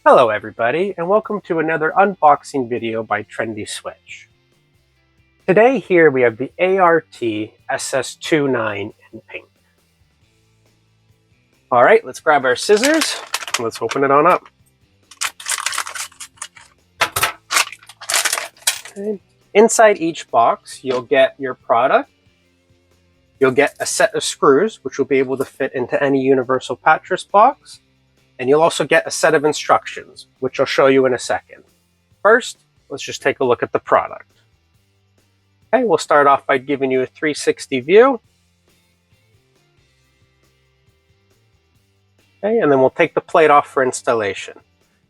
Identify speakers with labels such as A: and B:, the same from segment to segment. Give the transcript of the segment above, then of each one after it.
A: Hello everybody, and welcome to another unboxing video by Trendi Switch. Today here we have the ART-SS29 in pink. Alright, let's grab our scissors and let's open it on up. Okay. Inside each box you'll get your product. You'll get a set of screws which will be able to fit into any universal pattress box. And you'll also get a set of instructions, which I'll show you in a second. First, let's just take a look at the product. Okay, we'll start off by giving you a 360 view. Okay, and then we'll take the plate off for installation.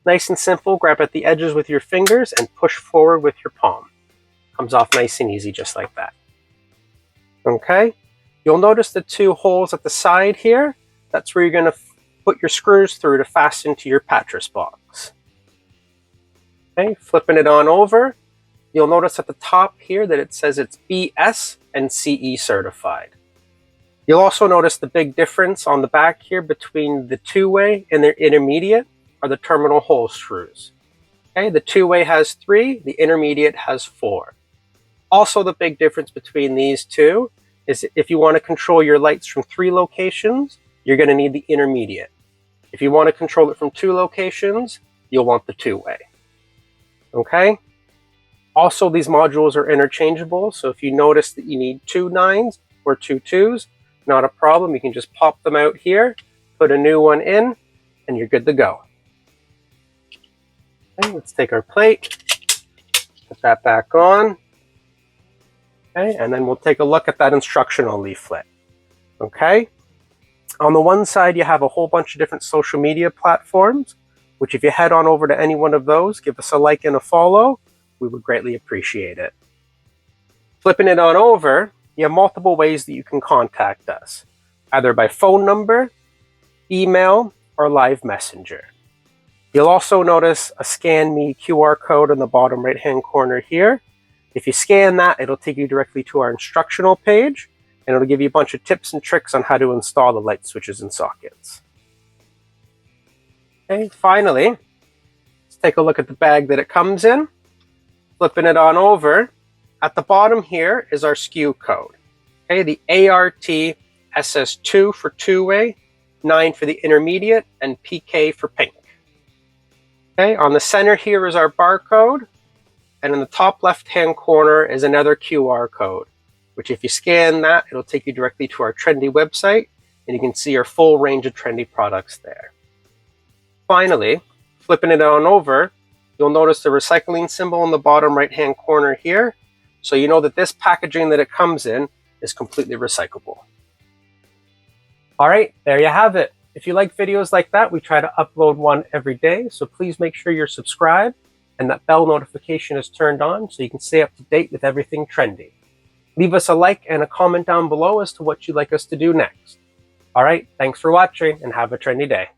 A: Nice and simple, grab at the edges with your fingers and push forward with your palm. Comes off nice and easy, just like that. Okay, you'll notice the two holes at the side here. That's where you're going to put your screws through to fasten to your pattress box. Okay, flipping it on over, you'll notice at the top here that it says it's BS and CE certified. You'll also notice the big difference on the back here between the two-way and the intermediate are the terminal hole screws. Okay, the two-way has 3, the intermediate has 4. Also, the big difference between these two is if you want to control your lights from 3 locations, you're going to need the intermediate. If you want to control it from 2 locations, you'll want the two-way. Okay? Also, these modules are interchangeable, so if you notice that you need 2 9s or 2 2s, not a problem. You can just pop them out here, put a new one in, and you're good to go. Okay, let's take our plate, put that back on. Okay, and then we'll take a look at that instructional leaflet. Okay? On the one side, you have a whole bunch of different social media platforms, which if you head on over to any one of those, give us a like and a follow, we would greatly appreciate it. Flipping it on over, you have multiple ways that you can contact us, either by phone number, email, or live messenger. You'll also notice a Scan Me QR code in the bottom right-hand corner here. If you scan that, it'll take you directly to our instructional page, and it'll give you a bunch of tips and tricks on how to install the light switches and sockets. Okay, finally, let's take a look at the bag that it comes in. Flipping it on over, at the bottom here is our SKU code. Okay, the ART-SS2 for two-way, 9 for the intermediate, and PK for pink. Okay, on the center here is our barcode, and in the top left-hand corner is another QR code, which if you scan that, it'll take you directly to our Trendi website, and you can see our full range of Trendi products there. Finally, flipping it on over, you'll notice the recycling symbol in the bottom right-hand corner here, so you know that this packaging that it comes in is completely recyclable. All right, there you have it. If you like videos like that, we try to upload one every day, so please make sure you're subscribed and that bell notification is turned on so you can stay up to date with everything Trendi. Leave us a like and a comment down below as to what you'd like us to do next. All right, thanks for watching and have a trendy day.